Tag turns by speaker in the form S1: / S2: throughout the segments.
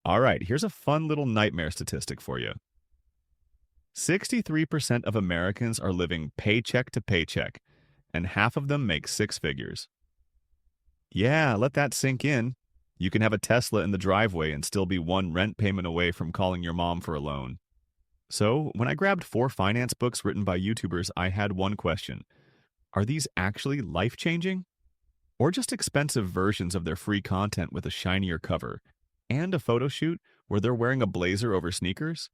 S1: All right, here's a fun little nightmare statistic for you. 63% of Americans are living paycheck to paycheck, and half of them make six figures. Yeah, let that sink in. You can have a Tesla in the driveway and still be one rent payment away from calling your mom for a loan. So, when I grabbed 4 finance books written by YouTubers, I had one question. Are these actually life-changing? Or just expensive versions of their free content with a shinier cover and a photo shoot where they're wearing a blazer over sneakers?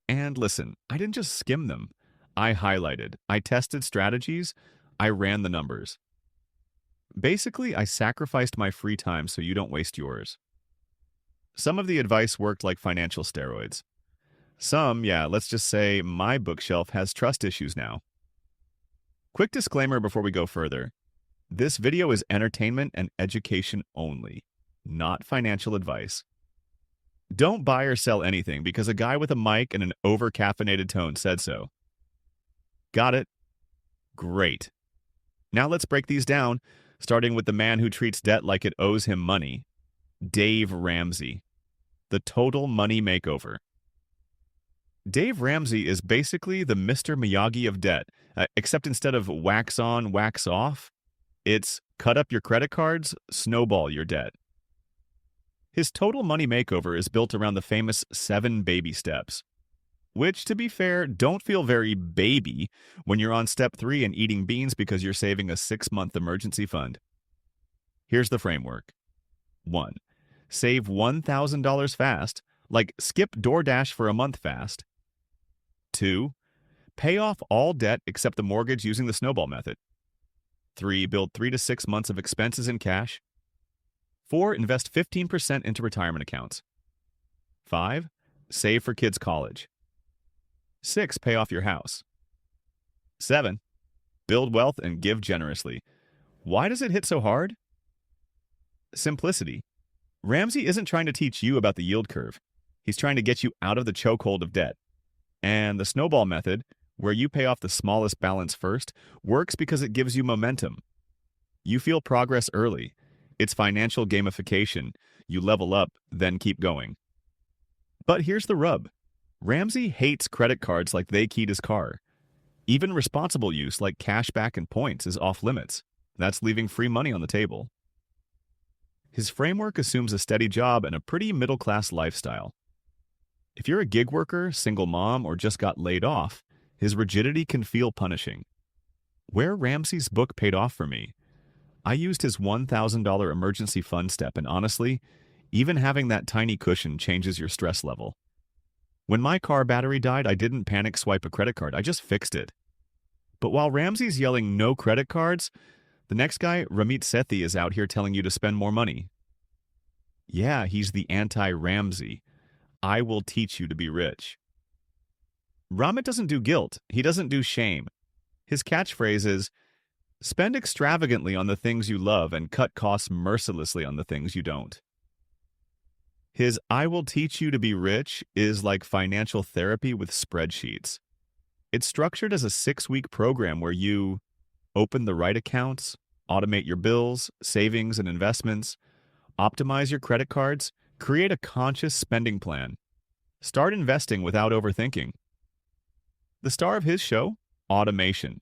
S1: And listen, I didn't just skim them. I highlighted, I tested strategies, I ran the numbers. Basically, I sacrificed my free time so you don't waste yours. Some of the advice worked like financial steroids. Some, yeah, let's just say my bookshelf has trust issues now. Quick disclaimer before we go further. This video is entertainment and education only, not financial advice. Don't buy or sell anything because a guy with a mic and an over-caffeinated tone said so. Got it? Great. Now let's break these down, starting with the man who treats debt like it owes him money, Dave Ramsey. The total money makeover. Dave Ramsey is basically the Mr. Miyagi of debt, except instead of wax on, wax off, it's cut up your credit cards, snowball your debt. His total money makeover is built around the famous 7 baby steps, which, to be fair, don't feel very baby when you're on step 3 and eating beans because you're saving a 6-month emergency fund. Here's the framework. 1. Save $1,000 fast, like skip DoorDash for a month fast. 2. Pay off all debt except the mortgage using the snowball method. 3. Build 3 to 6 months of expenses in cash. 4. Invest 15% into retirement accounts. 5. Save for kids' college. 6. Pay off your house. 7. Build wealth and give generously. Why does it hit so hard? Simplicity. Ramsey isn't trying to teach you about the yield curve. He's trying to get you out of the chokehold of debt. And the snowball method, where you pay off the smallest balance first, works because it gives you momentum. You feel progress early. It's financial gamification. You level up, then keep going. But here's the rub. Ramsey hates credit cards like they keyed his car. Even responsible use like cashback and points is off limits. That's leaving free money on the table. His framework assumes a steady job and a pretty middle-class lifestyle. If you're a gig worker, single mom, or just got laid off, his rigidity can feel punishing. Where Ramsey's book paid off for me, I used his $1,000 emergency fund step, and honestly, even having that tiny cushion changes your stress level. When my car battery died, I didn't panic swipe a credit card, I just fixed it. But while Ramsey's yelling no credit cards, the next guy, Ramit Sethi, is out here telling you to spend more money. Yeah, he's the anti-Ramsey. I will teach you to be rich. Ramit doesn't do guilt. He doesn't do shame. His catchphrase is, spend extravagantly on the things you love and cut costs mercilessly on the things you don't. His I will teach you to be rich is like financial therapy with spreadsheets. It's structured as a 6-week program where you open the right accounts, automate your bills, savings, and investments, optimize your credit cards, create a conscious spending plan. Start investing without overthinking. The star of his show? Automation.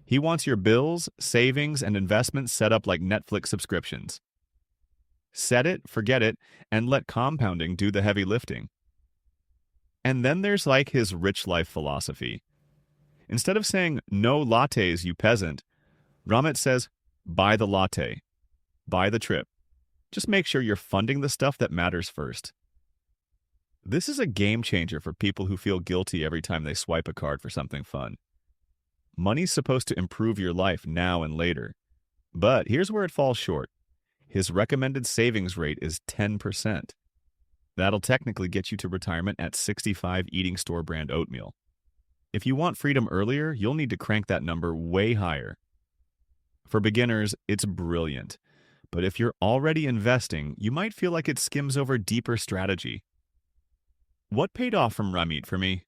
S1: He wants your bills, savings, and investments set up like Netflix subscriptions. Set it, forget it, and let compounding do the heavy lifting. And then there's like his rich life philosophy. Instead of saying, no lattes, you peasant, Ramit says, buy the latte. Buy the trip. Just make sure you're funding the stuff that matters first. This is a game changer for people who feel guilty every time they swipe a card for something fun. Money's supposed to improve your life now and later. But here's where it falls short. His recommended savings rate is 10%. That'll technically get you to retirement at 65 eating store brand oatmeal. If you want freedom earlier, you'll need to crank that number way higher. For beginners, it's brilliant. But if you're already investing, you might feel like it skims over deeper strategy. What paid off from Ramit for me?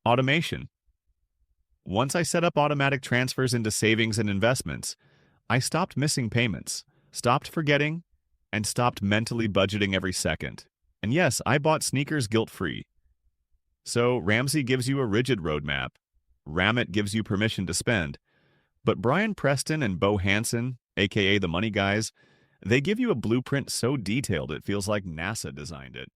S1: Automation. Once I set up automatic transfers into savings and investments, I stopped missing payments, stopped forgetting, and stopped mentally budgeting every second. And yes, I bought sneakers guilt-free. So Ramsey gives you a rigid roadmap. Ramit gives you permission to spend. But Brian Preston and Bo Hanson, aka the money guys, they give you a blueprint so detailed it feels like NASA designed it.